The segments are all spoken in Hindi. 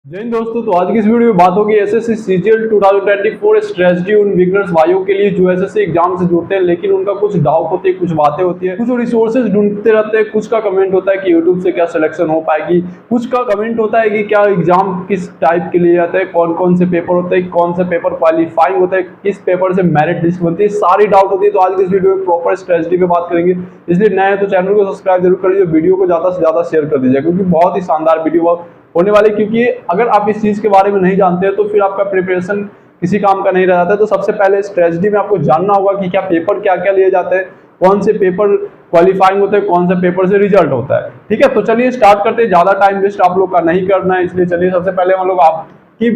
जय हिंद दोस्तों। तो आज की इस वीडियो में बात होगी एसएससी सीजीएल 2024 स्ट्रेटजी उन बिगनर्स भाइयों के लिए जो एसएससी एग्जाम से जुड़ते हैं लेकिन उनका कुछ डाउट होती है, कुछ बातें होती है, कुछ रिसोर्सेज ढूंढते रहते हैं। कुछ का कमेंट होता है कि यूट्यूब से क्या सिलेक्शन हो पाएगी, कुछ का कमेंट होता है कि क्या एग्जाम किस टाइप के लिए आता है, कौन कौन से पेपर होते हैं, कौन सा पेपर क्वालिफाइंग होता है, किस पेपर से मेरिट लिस्ट बनती है, सारी डाउट होती है। तो आज की इस वीडियो में प्रॉपर स्ट्रेटजी पे बात करेंगे। इसलिए नए हैं तो चैनल को सब्सक्राइब जरूर कर लीजिए, वीडियो को ज्यादा से ज्यादा शेयर कर दीजिए क्योंकि बहुत ही शानदार वीडियो होने वाले। क्योंकि अगर आप इस चीज के बारे में नहीं जानते हैं तो फिर आपका प्रिपरेशन किसी काम का नहीं रह जाता है। तो सबसे पहले स्ट्रेटजी में आपको जानना होगा कि क्या पेपर क्या क्या लिए जाते हैं, कौन से पेपर क्वालिफाइंग होते हैं, कौन से पेपर से रिजल्ट होता है। ठीक है, तो चलिए स्टार्ट करते हैं। ज्यादा टाइम वेस्ट आप लोग का नहीं करना है, इसलिए चलिए सबसे पहले हम लोग आपकी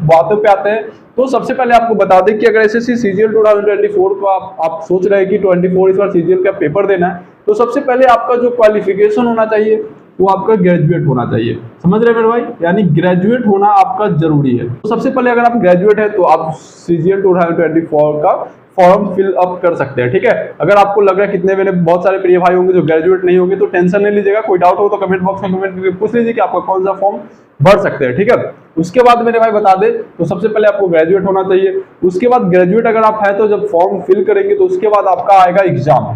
बातों पे आते हैं। तो सबसे पहले आपको बता दें कि अगर एसएससी सीजीएल 2024 को आप सोच रहे हैं कि 24 इस बार सीजीएल का पेपर देना है, तो सबसे पहले आपका जो क्वालिफिकेशन होना चाहिए वो आपका ग्रेजुएट होना चाहिए। समझ रहे हैं मेरे भाई, यानी ग्रेजुएट होना आपका जरूरी है। तो सबसे पहले अगर आप ग्रेजुएट है तो आप सीजीएल 2024 का फॉर्म फिल अप कर सकते हैं। ठीक है, अगर आपको लग रहा है कितने मेरे बहुत सारे प्रिय भाई होंगे जो ग्रेजुएट नहीं होंगे तो टेंशन नहीं लीजिएगा। कोई डाउट हो तो कमेंट बॉक्स में कमेंट करके पूछ लीजिए कि आपका कौन सा फॉर्म भर सकते हैं। ठीक है, उसके बाद मेरे भाई बता दे तो सबसे पहले आपको ग्रेजुएट होना चाहिए। उसके बाद ग्रेजुएट अगर आप है तो जब फॉर्म फिल करेंगे तो उसके बाद आपका आएगा एग्जाम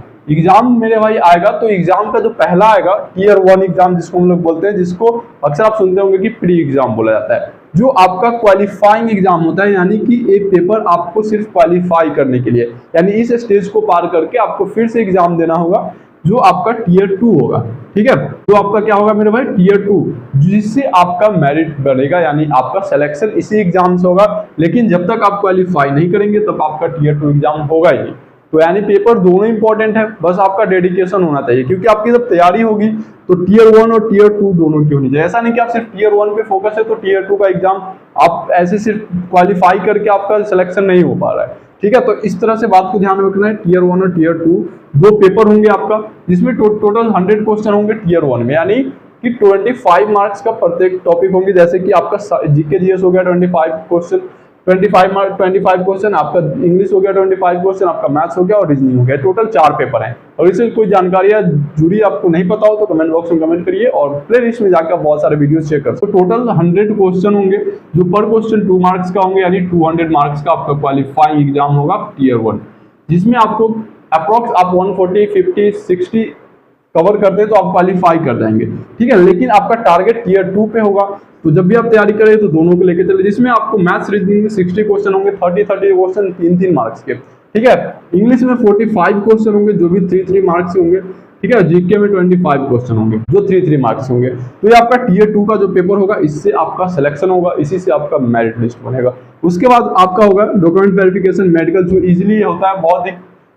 मेरे भाई आएगा। तो एग्जाम का जो पहला आएगा टीयर 1 एग्जाम जिसको हम लोग बोलते हैं, जिसको अक्सर आप सुनते होंगे कि प्री एग्जाम बोला जाता है, जो आपका क्वालिफाइंग एग्जाम होता है। यानी कि एक पेपर आपको सिर्फ क्वालिफाई करने के लिए, यानी इस स्टेज को पार करके आपको फिर से एग्जाम देना होगा जो आपका टीयर 2 होगा। ठीक है, तो आपका क्या होगा मेरे भाई, टीयर 2, जिससे आपका मेरिट बनेगा, यानी आपका सिलेक्शन इसी एग्जाम से होगा। लेकिन जब तक आप क्वालिफाई नहीं करेंगे तब आपका टीयर 2 एग्जाम होगा ही। तो यानी पेपर दोनों इंपॉर्टेंट है, बस आपका डेडिकेशन होना चाहिए। क्योंकि आपकी जब तैयारी होगी तो टीयर 1 और टीयर 2 दोनों की होनी चाहिए। ऐसा नहीं कि आप सिर्फ टीयर 1 पे फोकस है तो टीयर 2 का एग्जाम आप ऐसे सिर्फ क्वालिफाई करके आपका सिलेक्शन नहीं हो पा रहा है। ठीक है, तो इस तरह से बात को ध्यान में रखना है। टीयर 1 और टीयर 2 दो पेपर होंगे आपका, जिसमें टोटल 100 क्वेश्चन होंगे टीयर 1 में, यानी कि 25 मार्क्स का प्रत्येक टॉपिक होंगे। जैसे कि आपका जीके जीएस हो गया 25 क्वेश्चन, 25 क्वेश्चन, आपका इंग्लिश हो गया 25 क्वेश्चन, आपका मैथ्स हो गया और रीजनिंग हो गया। टोटल 4 पेपर हैं। और इससे कोई जानकारियां जुड़ी आपको नहीं पता हो तो कमेंट बॉक्स में कमेंट करिए और प्ले लिस्ट में जाकर बहुत सारे वीडियोस चेक कर। तो टोटल 100 क्वेश्चन होंगे जो पर क्वेश्चन 2 मार्क्स का होंगे, यानी 200 मार्क्स का आपका क्वालिफाइंग एग्जाम होगा टीयर 1, जिसमें आपको अप्रॉक्स आप 140, 50, 60 कवर करते हैं तो आप क्वालिफाई कर जाएंगे। ठीक है, लेकिन आपका टारगेट टीयर 2 पे होगा। तो जब भी आप तैयारी करें तो दोनों को लेकर चले, जिसमें आपको मैथ्स रीजनिंग में 60 क्वेश्चन होंगे, 30 क्वेश्चन 3 मार्क्स के। ठीक है, इंग्लिश में 45 क्वेश्चन होंगे जो भी 3 मार्क्स के होंगे। ठीक है, जीके में 25 क्वेश्चन होंगे जो 3 मार्क्स होंगे। तो ये आपका टीयर 2 का जो पेपर होगा, इससे आपका सिलेक्शन होगा, इसी से आपका मेरिट लिस्ट बनेगा। उसके बाद आपका होगा डॉक्यूमेंट वेरिफिकेशन मेडिकल, जो इजिली होता है, बहुत ही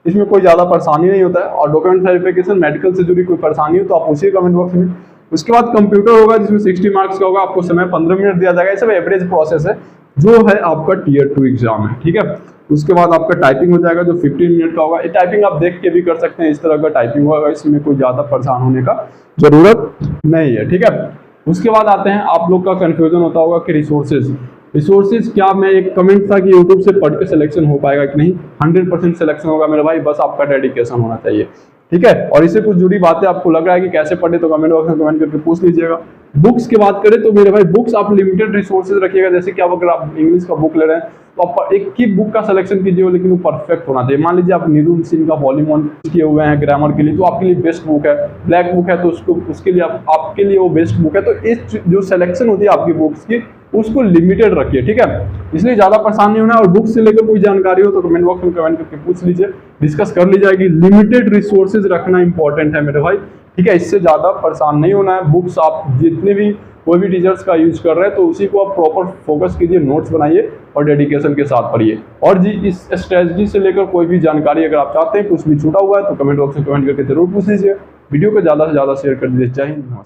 इसमें कोई ज्यादा परेशानी नहीं होता है। और डॉक्यूमेंट वेरिफिकेशन मेडिकल से जुड़ी कोई परेशानी हो तो आप उसी कमेंट बॉक्स में। उसके बाद कंप्यूटर होगा जिसमें 60 मार्क्स का होगा, आपको समय 15 मिनट दिया जाएगा। ये सब एवरेज प्रोसेस है जो है आपका टीयर 2 एग्जाम है। ठीक है, उसके बाद आपका टाइपिंग हो जाएगा जो 15 मिनट का होगा। ये टाइपिंग आप देख के भी कर सकते हैं, इस तरह का टाइपिंग होगा, इसमें कोई ज्यादा परेशान होने का जरूरत नहीं है। ठीक है, उसके बाद आते हैं, आप लोग का कंफ्यूजन होता होगा कि रिसोर्सेज क्या, मैं एक कमेंट था कि यूट्यूब से पढ़ के सिलेक्शन हो पाएगा कि नहीं। 100% सिलेक्शन होगा मेरे भाई, बस आपका डेडिकेशन होना चाहिए। ठीक है, और इससे कुछ जुड़ी बातें आपको लग रहा है कि कैसे पढ़े तो कमेंट बॉक्स में कमेंट करके पूछ लीजिएगा। बुक्स की बात करें तो मेरे भाई बुक्स आप लिमिटेड रिसोर्सेज रखिएगा। जैसे कि आप अगर आप इंग्लिश का बुक ले रहे हैं तो आप एक ही बुक का सिलेक्शन कीजिए, लेकिन वो परफेक्ट होना चाहिए। मान लीजिए आप निधु सिंह का वॉल्यूम 1 किए हुए हैं ग्रामर के लिए, तो आपके लिए बेस्ट बुक है। ब्लैक बुक है तो उसके लिए आपके लिए वो बेस्ट बुक है। तो इस जो सिलेक्शन होती है आपकी बुक्स की, उसको लिमिटेड रखिए। ठीक है, इसलिए ज्यादा परेशान नहीं होना। और बुक से लेकर कोई जानकारी हो तो कमेंट बॉक्स में कमेंट करके पूछ लीजिए, डिस्कस कर ली जाएगी। लिमिटेड रिसोर्सेज रखना इंपॉर्टेंट है मेरे भाई। ठीक है, इससे ज्यादा परेशान नहीं होना है। बुक्स आप जितने भी कोई भी टीचर्स का यूज कर रहे हैं तो उसी को आप प्रॉपर फोकस कीजिए, नोट्स बनाइए और डेडिकेशन के साथ पढ़िए। और जी इस स्ट्रेटजी से लेकर कोई भी जानकारी अगर आप चाहते हैं, कुछ भी छूटा हुआ है तो कमेंट बॉक्स में कमेंट करके जरूर पूछ लीजिए। वीडियो को ज्यादा से ज्यादा शेयर कर दीजिए। जय हिंद, नमस्कार।